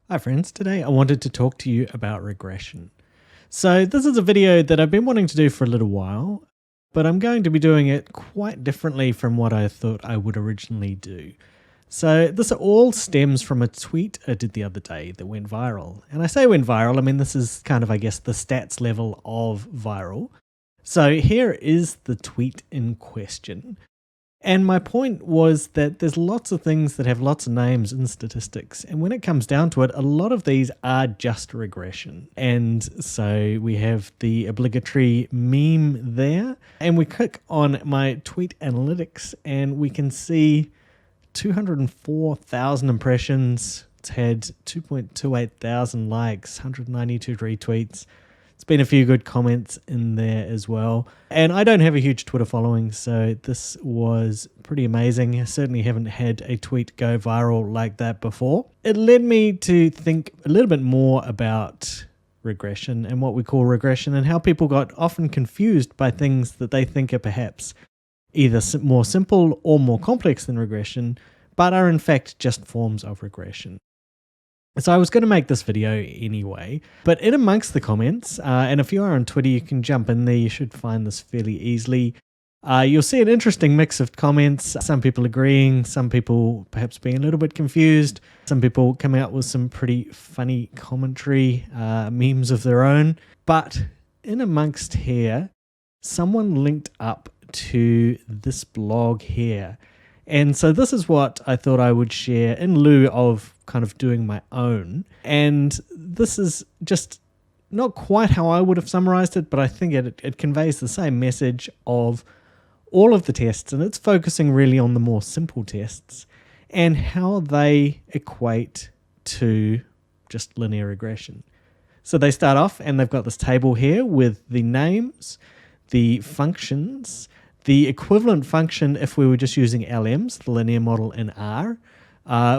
Hi friends, today I wanted to talk to you about regression. So this is a video that I've been wanting to do for a little while, but I'm going to be doing it quite differently from what I thought I would originally do. So this all stems from a tweet I did the other day that went viral. And I say went viral, I mean this is kind of, I guess, the stats level of viral. So here is the tweet in question. And my point was that there's lots of things that have lots of names in statistics. And when it comes down to it, a lot of these are just regression. And so we have the obligatory meme there. And we click on my tweet analytics and we can see 204,000 impressions. It's had 2.28 thousand likes, 192 retweets. It's been a few good comments in there as well. And I don't have a huge Twitter following, so this was pretty amazing. I certainly haven't had a tweet go viral like that before. It led me to think a little bit more about regression and what we call regression and how people got often confused by things that they think are perhaps either more simple or more complex than regression, but are in fact just forms of regression. So I was going to make this video anyway, but in amongst the comments, and if you are on Twitter, you can jump in there. You should find this fairly easily. You'll see an interesting mix of comments. Some people agreeing, some people perhaps being a little bit confused, some people coming up with some pretty funny commentary, memes of their own. But in amongst here, someone linked up to this blog here. And so this is what I thought I would share in lieu of kind of doing my own. And this is just not quite how I would have summarized it, but I think it conveys the same message of all of the tests, and it's focusing really on the more simple tests and how they equate to just linear regression. So they start off and they've got this table here with the names, the functions, the equivalent function if we were just using LMs, the linear model in R.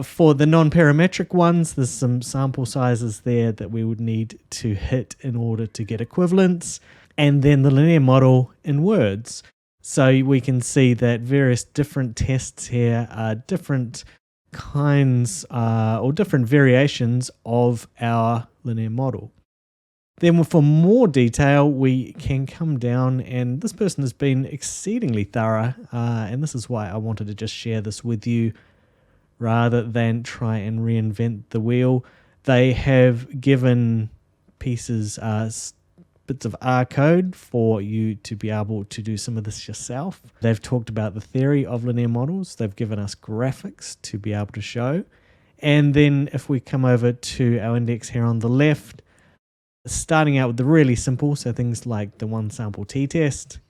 For the non-parametric ones, there's some sample sizes there that we would need to hit in order to get equivalence. And then the linear model in words. So we can see that various different tests here are different kinds or different variations of our linear model. Then for more detail, we can come down, and this person has been exceedingly thorough, and this is why I wanted to just share this with you rather than try and reinvent the wheel. They have given pieces, bits of R code for you to be able to do some of this yourself. They've talked about the theory of linear models. They've given us graphics to be able to show. And then if we come over to our index here on the left, starting out with the really simple, so things like the one sample t-test,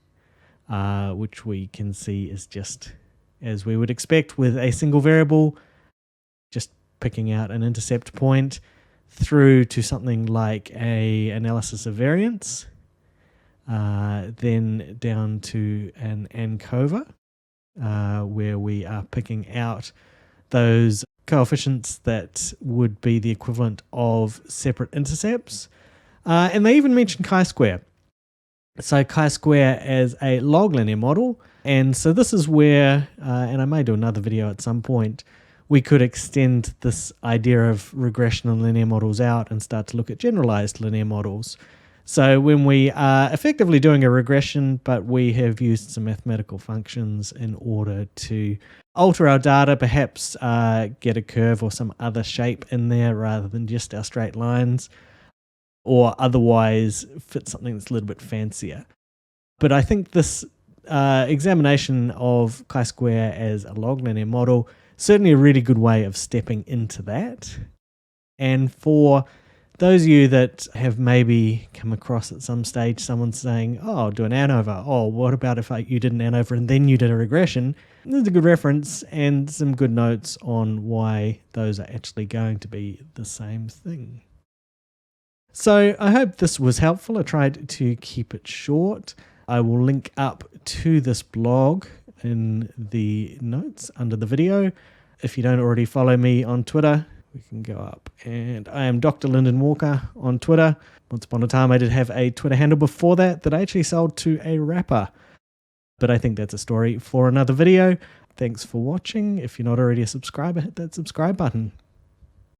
which we can see is just as we would expect with a single variable, just picking out an intercept point, through to something like a analysis of variance, then down to an ANCOVA, where we are picking out those coefficients that would be the equivalent of separate intercepts. And they even mentioned chi-square. So chi-square as a log linear model. And so this is where, and I may do another video at some point, we could extend this idea of regression and linear models out and start to look at generalized linear models. So when we are effectively doing a regression, but we have used some mathematical functions in order to alter our data, perhaps get a curve or some other shape in there rather than just our straight lines, or otherwise fit something that's a little bit fancier. But I think this examination of chi-square as a log linear model, certainly a really good way of stepping into that. And for those of you that have maybe come across at some stage someone saying, oh, do an ANOVA. Oh, what about if you did an ANOVA and then you did a regression? There's a good reference and some good notes on why those are actually going to be the same thing. So I hope this was helpful. I tried to keep it short. I will link up to this blog in the notes under the video. If you don't already follow me on Twitter, we can go up. And I am Dr. Lyndon Walker on Twitter. Once upon a time, I did have a Twitter handle before that I actually sold to a rapper. But I think that's a story for another video. Thanks for watching. If you're not already a subscriber, hit that subscribe button.